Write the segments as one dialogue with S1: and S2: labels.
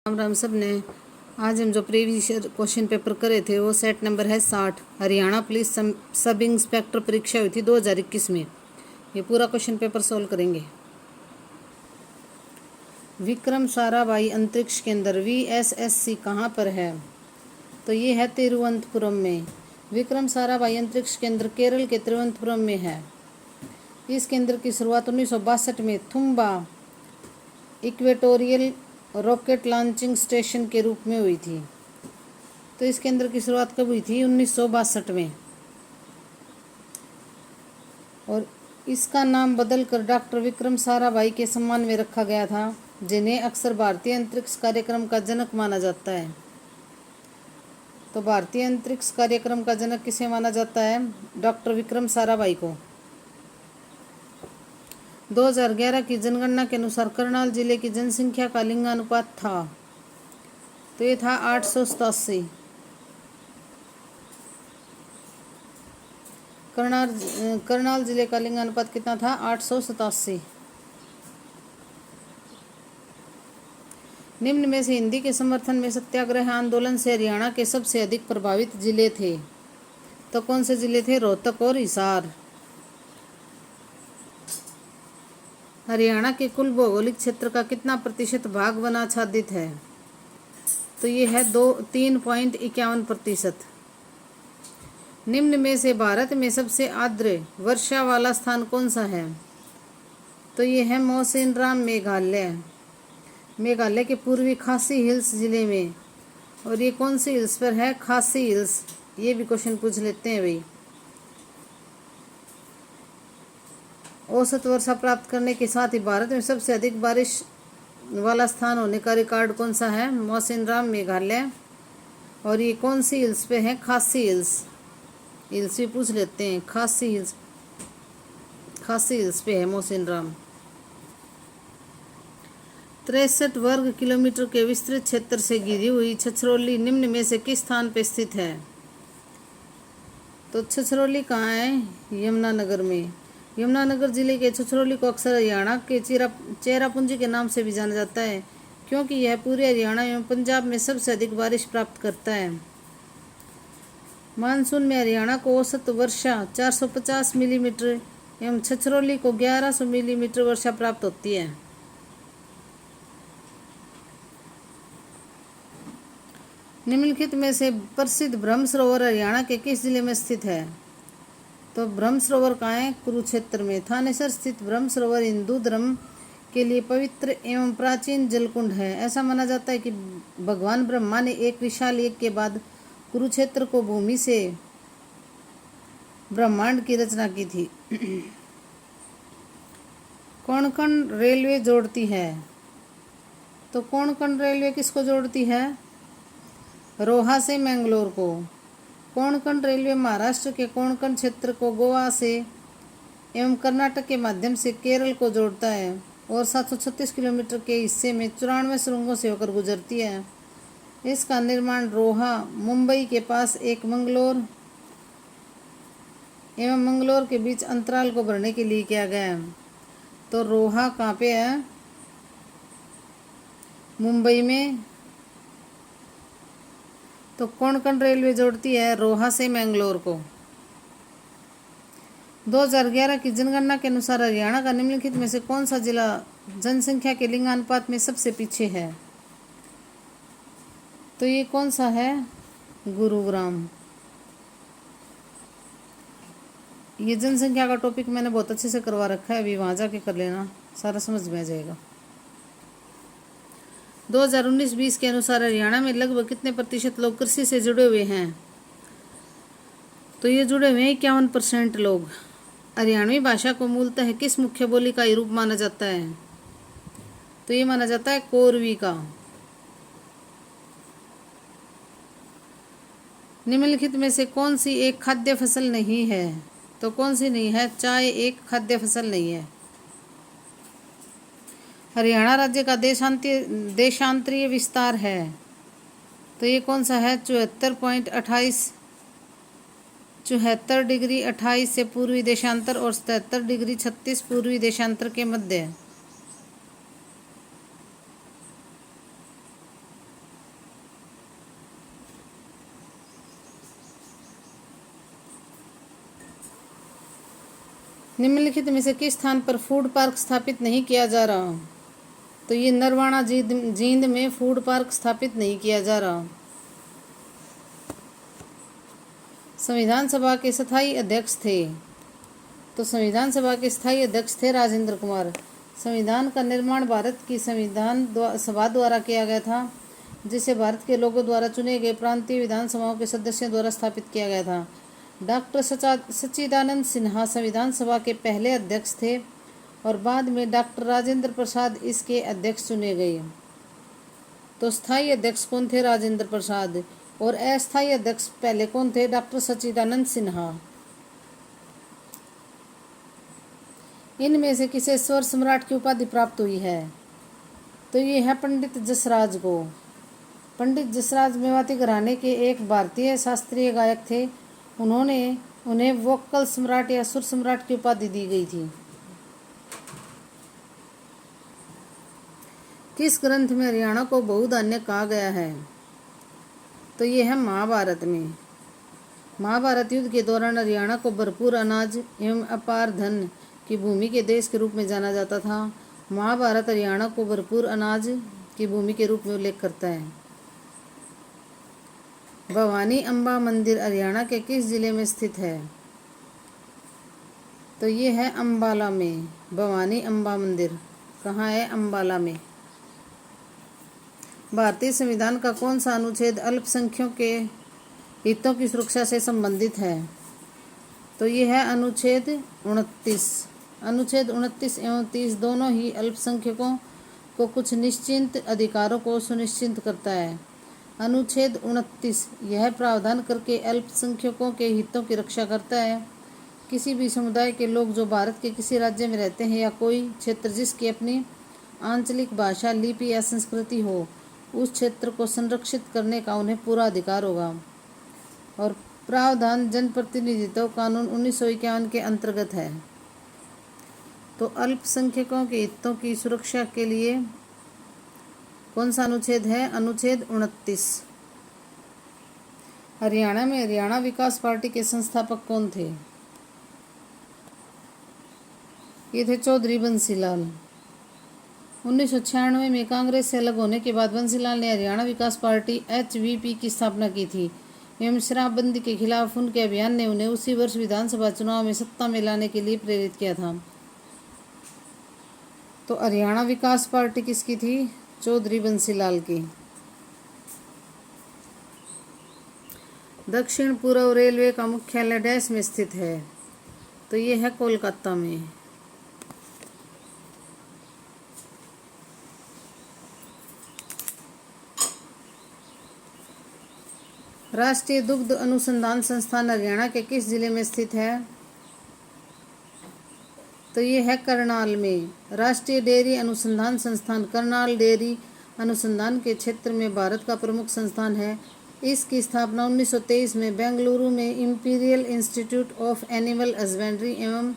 S1: राम राम सब ने। आज हम जो प्रीवियस क्वेश्चन पेपर करे थे वो सेट नंबर है 60। हरियाणा पुलिस सब इंस्पेक्टर परीक्षा हुई थी 2021 में। ये पूरा क्वेश्चन पेपर सोल्व करेंगे। विक्रम साराभाई अंतरिक्ष केंद्र VSSC कहाँ पर है? तो ये है तिरुवनंतपुरम में। विक्रम साराभाई अंतरिक्ष केंद्र केरल के तिरुवनंतपुरम में है। इस केंद्र की शुरुआत 1962 में Thumba equatorial rocket launching station के रूप में हुई थी। तो इस केंद्र की शुरुआत कब हुई थी? 1962 में। और इसका नाम बदलकर डॉक्टर विक्रम साराभाई के सम्मान में रखा गया था, जिन्हें अक्सर भारतीय अंतरिक्ष कार्यक्रम का जनक माना जाता है। तो भारतीय अंतरिक्ष कार्यक्रम का जनक किसे माना जाता है? डॉक्टर विक्रम साराभाई को। 2011 की जनगणना के अनुसार करनाल जिले की जनसंख्या का लिंगानुपात था, तो ये था 887। करनाल जिले का लिंगानुपात कितना था? 887। निम्न में से हिंदी के समर्थन में सत्याग्रह आंदोलन से हरियाणा के सबसे अधिक प्रभावित जिले थे। तो कौन से जिले थे? रोहतक और हिसार। हरियाणा के कुल भौगोलिक क्षेत्र का कितना प्रतिशत भाग वन आच्छादित है? तो ये है 3.51%। निम्न में से भारत में सबसे आर्द्र वर्षा वाला स्थान कौन सा है? तो ये है मौसिनराम, मेघालय के पूर्वी खासी हिल्स जिले में। और ये कौन सी हिल्स पर है? खासी हिल्स। ये भी क्वेश्चन पूछ लेते हैं भाई। औसत वर्षा प्राप्त करने के साथ ही भारत में सबसे अधिक बारिश वाला स्थान होने का रिकॉर्ड कौन सा है? मौसिनराम, मेघालय। और ये कौन सी हिल्स पे है? खासी हिल्स भी पूछ लेते हैं। खासी हिल्स पे है मौसिनराम। 63 वर्ग किलोमीटर के विस्तृत क्षेत्र से घिरी हुई छछरौली निम्न में से किस स्थान पर स्थित है? तो छछरौली कहाँ है? यमुनानगर में। यमुनानगर जिले के छछरौली को अक्सर हरियाणा के चेरापूंजी के नाम से भी जाना जाता है, क्योंकि यह पूरे हरियाणा एवं पंजाब में सबसे अधिक बारिश प्राप्त करता है। मानसून में हरियाणा को औसत वर्षा 450 मिलीमीटर एवं छछरौली को 1100 मिलीमीटर वर्षा प्राप्त होती है। निम्नलिखित में से प्रसिद्ध ब्रह्म सरोवर हरियाणा के किस जिले में स्थित है? तो ब्रह्म सरोवर कहाँ है? कुरुक्षेत्र में। थानेसर स्थित ब्रह्म सरोवर हिंदू धर्म के लिए पवित्र एवं प्राचीन जलकुंड है। ऐसा माना जाता है कि भगवान ब्रह्मा ने एक विशाल यज्ञ के बाद कुरुक्षेत्र को भूमि से ब्रह्मांड की रचना की थी। कोंकण रेलवे जोड़ती है? तो कोंकण रेलवे किसको जोड़ती है? रोहा से मैंगलोर को। कोंकण रेलवे महाराष्ट्र के कोंकण क्षेत्र को गोवा से एवं कर्नाटक के माध्यम से केरल को जोड़ता है और 736 किलोमीटर के हिस्से में 94 सुरंगों से होकर गुजरती है। इसका निर्माण रोहा, मुंबई के पास एक मंगलोर एवं मंगलोर के बीच अंतराल को भरने के लिए किया गया है। तो रोहा कहाँ पे है? मुंबई में। तो कोंकण रेलवे जोड़ती है रोहा से मैंगलोर को। 2011 की जनगणना के अनुसार हरियाणा का निम्नलिखित में से कौन सा जिला जनसंख्या के लिंगानुपात में सबसे पीछे है? तो ये कौन सा है? गुरुग्राम। ये जनसंख्या का टॉपिक मैंने बहुत अच्छे से करवा रखा है, अभी वहाँ जाके कर लेना, सारा समझ में आ जाएगा। 2019-20 के अनुसार हरियाणा में लगभग कितने प्रतिशत लोग कृषि से जुड़े हुए हैं? तो ये जुड़े हुए हैं 51% लोग। हरियाणवी भाषा को मूलतः किस मुख्य बोली का रूप माना जाता है? तो ये माना जाता है कोरवी का। निम्नलिखित में से कौन सी एक खाद्य फसल नहीं है? तो कौन सी नहीं है? चाय एक खाद्य फसल नहीं है। हरियाणा राज्य का देशांतरीय विस्तार है? तो ये कौन सा है? 74 डिग्री 28 से पूर्वी देशांतर और 77 डिग्री 36 पूर्वी देशांतर के मध्य। निम्नलिखित में से किस स्थान पर फूड पार्क स्थापित नहीं किया जा रहा? तो ये नरवाना जींद में फूड पार्क स्थापित नहीं किया जा रहा। संविधान सभा के स्थायी अध्यक्ष थे? तो संविधान सभा के स्थायी अध्यक्ष थे राजेंद्र कुमार। संविधान का निर्माण भारत की संविधान सभा द्वारा किया गया था, जिसे भारत के लोगों द्वारा चुने गए प्रांतीय विधानसभाओं के सदस्यों द्वारा स्थापित किया गया था। डॉक्टर सच्चिदानंद सिन्हा संविधान सभा के पहले अध्यक्ष थे और बाद में डॉक्टर राजेंद्र प्रसाद इसके अध्यक्ष चुने गए। तो स्थायी अध्यक्ष कौन थे? राजेंद्र प्रसाद। और अस्थायी अध्यक्ष पहले कौन थे? डॉक्टर सच्चिदानंद सिन्हा। इनमें से किसे स्वर सम्राट की उपाधि प्राप्त हुई है? तो ये है पंडित जसराज को। पंडित जसराज मेवाती घराने के एक भारतीय शास्त्रीय गायक थे। उन्हें वोकल सम्राट या सुर सम्राट की उपाधि दी गई थी। किस ग्रंथ में हरियाणा को बहुधान्य कहा गया है? तो ये है महाभारत में। महाभारत युद्ध के दौरान हरियाणा को भरपूर अनाज एवं अपार धन की भूमि के देश के रूप में जाना जाता था। महाभारत हरियाणा को भरपूर अनाज की भूमि के रूप में उल्लेख करता है। भवानी अम्बा मंदिर हरियाणा के किस जिले में स्थित है? तो ये है अम्बाला में। भवानी अम्बा मंदिर कहाँ है? अम्बाला में। भारतीय संविधान का कौन सा अनुच्छेद अल्पसंख्यकों के हितों की सुरक्षा से संबंधित है? तो ये है अनुच्छेद 29। अनुच्छेद 29 एवं 30 दोनों ही अल्पसंख्यकों को कुछ निश्चित अधिकारों को सुनिश्चित करता है। अनुच्छेद 29 यह प्रावधान करके अल्पसंख्यकों के हितों की रक्षा करता है। किसी भी समुदाय के लोग जो भारत के किसी राज्य में रहते हैं या कोई क्षेत्र जिसकी अपनी आंचलिक भाषा, लिपि या संस्कृति हो, उस क्षेत्र को संरक्षित करने का उन्हें पूरा अधिकार होगा। और प्रावधान जनप्रतिनिधित्व कानून 1951 के अंतर्गत है। तो अल्पसंख्यकों के हितों की सुरक्षा के लिए कौन सा अनुच्छेद है? अनुच्छेद 29। हरियाणा में हरियाणा विकास पार्टी के संस्थापक कौन थे? ये थे चौधरी बंसीलाल। 1996 में कांग्रेस से अलग होने के बाद बंसीलाल ने हरियाणा विकास पार्टी HVP की स्थापना की थी एवं शराबबंदी के खिलाफ उनके अभियान ने उन्हें उसी वर्ष विधानसभा चुनाव में सत्ता में लाने के लिए प्रेरित किया था। तो हरियाणा विकास पार्टी किसकी थी? चौधरी बंसीलाल की। दक्षिण पूर्व रेलवे का मुख्यालय डैश में स्थित है? तो ये है कोलकाता में। राष्ट्रीय दुग्ध अनुसंधान संस्थान हरियाणा के किस जिले में स्थित है? तो ये है करनाल में। राष्ट्रीय डेयरी अनुसंधान संस्थान करनाल डेयरी अनुसंधान के क्षेत्र में भारत का प्रमुख संस्थान है। इसकी स्थापना 1923 में बेंगलुरु में imperial institute of animal husbandry एवं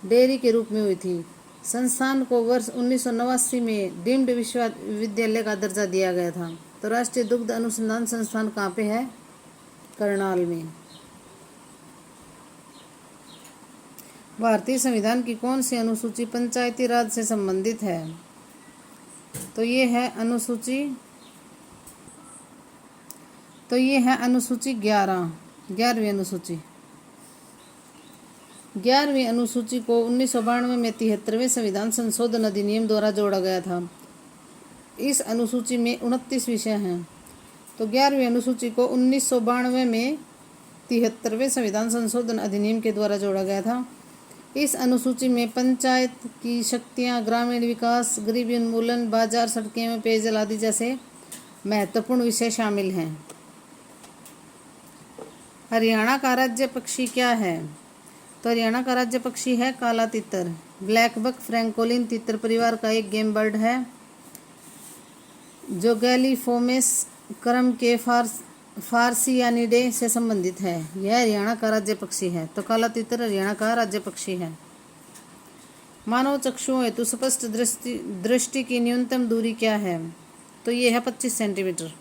S1: डेयरी के रूप में हुई थी। संस्थान को वर्ष 1989 में डीम्ड विश्वविद्यालय का दर्जा दिया गया था। तो राष्ट्रीय दुग्ध अनुसंधान संस्थान कहाँ पे है? करनाल में। भारतीय संविधान की कौन सी अनुसूची पंचायती राज से संबंधित है? तो ये है अनुसूची 11वीं अनुसूची। 11वीं अनुसूची को 1992 में 73वें संविधान संशोधन अधिनियम द्वारा जोड़ा गया था। इस अनुसूची में 29 विषय हैं। तो 11वीं अनुसूची को 1992 में 73वें संविधान संशोधन अधिनियम के द्वारा जोड़ा गया था। इस अनुसूची में पंचायत की शक्तियां, ग्रामीण विकास, गरीबी उन्मूलन, बाजार, सड़कें एवं पेयजल आदि जैसे महत्वपूर्ण विषय शामिल हैं। हरियाणा का राज्य पक्षी क्या है? तो हरियाणा का राज्य पक्षी है काला तितर। ब्लैक बक फ्रैंकोलिन तितर परिवार का एक गेम बर्ड है जो गैलीफोमेस क्रम के फार्सियानिडे से संबंधित है। यह हरियाणा का राज्य पक्षी है। तो काला तितर हरियाणा का राज्य पक्षी है। मानव चक्षुओं हेतु स्पष्ट दृष्टि की न्यूनतम दूरी क्या है? तो ये है 25 सेंटीमीटर।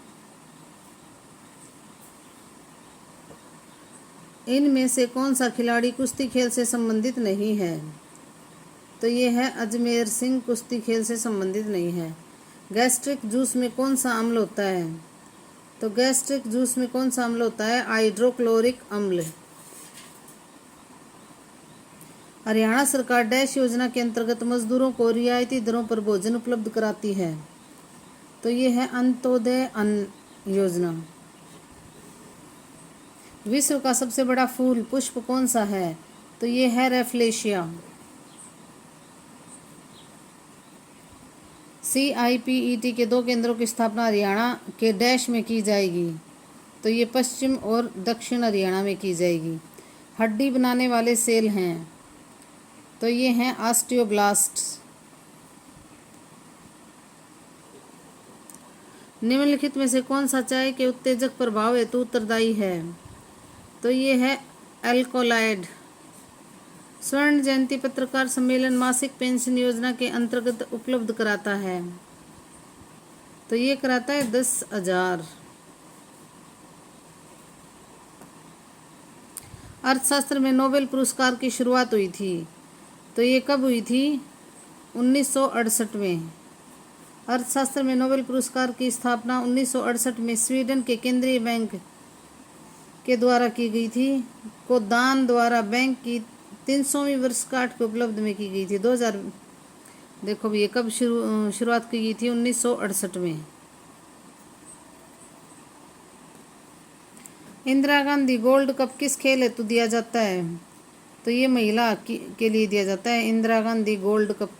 S1: इनमें से कौन सा खिलाड़ी कुश्ती खेल से संबंधित नहीं है? तो ये है अजमेर सिंह, कुश्ती खेल से संबंधित नहीं है। गैस्ट्रिक जूस में कौन सा अम्ल होता है? तो गैस्ट्रिक जूस में कौन सा अम्ल होता है? हाइड्रोक्लोरिक अम्ल। हरियाणा सरकार डैश योजना के अंतर्गत मजदूरों को रियायती दरों पर भोजन उपलब्ध कराती है? तो ये है अंत्योदय अन्न योजना। विश्व का सबसे बड़ा फूल पुष्प कौन सा है? तो ये है रेफ्लेशिया। CIPET के 2 केंद्रों की स्थापना हरियाणा के डैश में की जाएगी? तो ये पश्चिम और दक्षिण हरियाणा में की जाएगी। हड्डी बनाने वाले सेल हैं? तो ये हैं ऑस्टियोब्लास्ट्स। निम्नलिखित में से कौन सा चाय के उत्तेजक प्रभाव हेतु उत्तरदायी है? तो ये है एल्कोलाइड। स्वर्ण जयंती पत्रकार सम्मेलन मासिक पेंशन योजना के अंतर्गत उपलब्ध कराता है? तो ये कराता है 10,000। अर्थशास्त्र में नोबेल पुरस्कार की शुरुआत हुई थी? तो ये कब हुई थी? 1968 में। अर्थशास्त्र में नोबेल पुरस्कार की स्थापना 1968 में स्वीडन के केंद्रीय बैंक के द्वारा की गई थी। को दान द्वारा बैंक की 300वीं वर्षगांठ के उपलब्ध में की गई थी। 2000 देखो भी ये कब शुरुआत की गई थी? 1968 में। इंदिरा गांधी गोल्ड कप किस खेल हेतु दिया जाता है? तो ये महिला हॉकी के लिए दिया जाता है। इंदिरा गांधी गोल्ड कप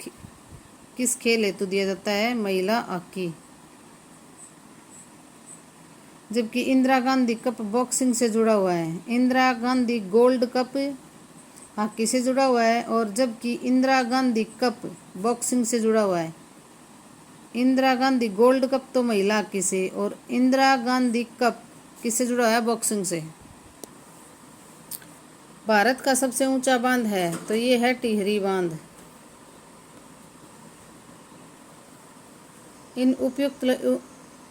S1: किस खेल हेतु दिया जाता है? महिला हॉकी। जबकि इंदिरा गांधी कप बॉक्सिंग से जुड़ा हुआ है। Indira Gandhi gold cup hockey से जुड़ा हुआ है, और जबकि इंदिरा गांधी कप बॉक्सिंग से जुड़ा हुआ है। इंदिरा गांधी गोल्ड कप तो महिला हॉकी से, और इंदिरा गांधी कप किससे जुड़ा है? बॉक्सिंग से। भारत का सबसे ऊंचा बांध है? तो ये है टिहरी बांध। इन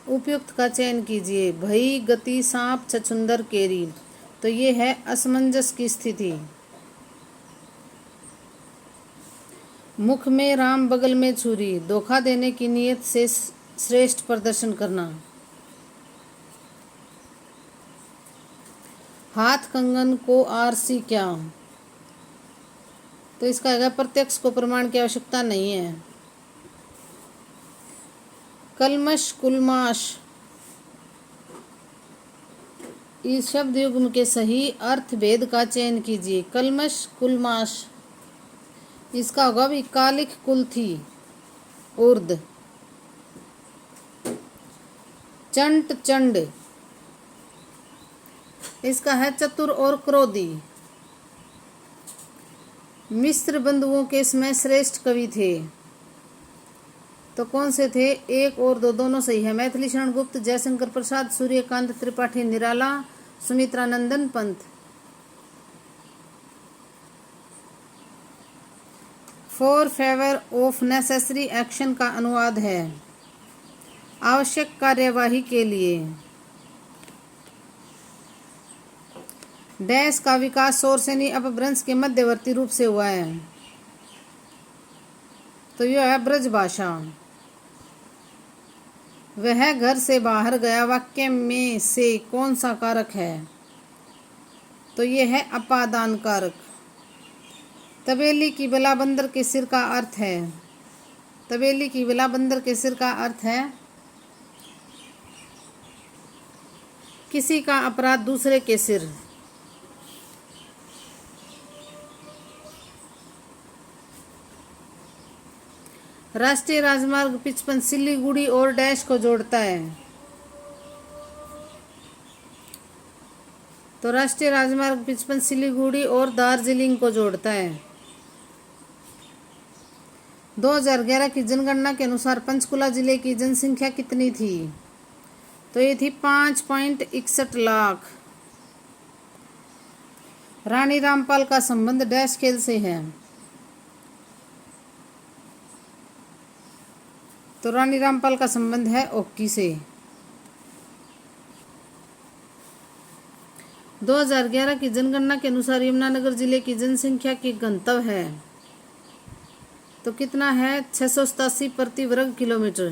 S1: उपयुक्त का चयन कीजिए। भई, गति, सांप, छछूंदर, केरी। तो ये है असमंजस की स्थिति। मुख में राम बगल में छुरी, धोखा देने की नीयत से श्रेष्ठ प्रदर्शन करना। हाथ कंगन को आरसी क्या? तो इसका है प्रत्यक्ष को प्रमाण की आवश्यकता नहीं है। कलमश, कुलमाश, इस शब्द युग्म के सही अर्थ भेद का चयन कीजिए। कलमश, कुलमाश, इसका होगा भी कालिक कुल थी उर्द। चंट, चंड, इसका है चतुर और क्रोधी। मिस्र बंधुओं के इसमें श्रेष्ठ कवि थे? तो कौन से थे? 1 और 2 दोनों सही है। Maithili Sharan Gupt, Jaishankar Prasad, Suryakant Tripathi Nirala, Sumitranandan Pant. For favour of necessary action का अनुवाद है? आवश्यक कार्यवाही के लिए। डैश का विकास शौरसेनी अपभ्रंश के मध्यवर्ती रूप से हुआ है? तो यह है ब्रजभाषा। वह घर से बाहर गया वाक्य में से कौन सा कारक है? तो यह है अपादान कारक। तबेली की बला बंदर के सिर का अर्थ है? तबेली की बला बंदर के सिर का अर्थ है किसी का अपराध दूसरे के सिर। राष्ट्रीय राजमार्ग 55 सिलीगुड़ी और डैश को जोड़ता है? तो राष्ट्रीय राजमार्ग 55 सिलीगुड़ी और दार्जिलिंग को जोड़ता है। 2011 की जनगणना के अनुसार पंचकुला जिले की जनसंख्या कितनी थी? तो ये थी 5.61 लाख। रानी रामपाल का संबंध डैश खेल से है? तो रानी रामपाल का संबंध है हॉकी से। 2011 की जनगणना के अनुसार यमुनानगर जिले की जनसंख्या की घनत्व है तो कितना है 687 प्रति वर्ग किलोमीटर।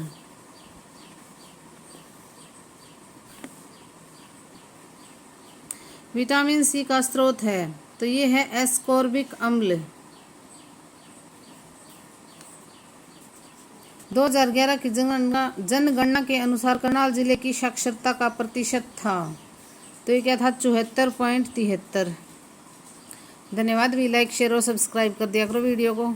S1: विटामिन सी का स्रोत है तो ये है एस्कॉर्बिक अम्ल। 2011 की जनगणना के अनुसार करनाल जिले की साक्षरता का प्रतिशत था तो ये क्या था 74.73। धन्यवाद। भी लाइक शेयर और सब्सक्राइब कर दिया करो वीडियो को।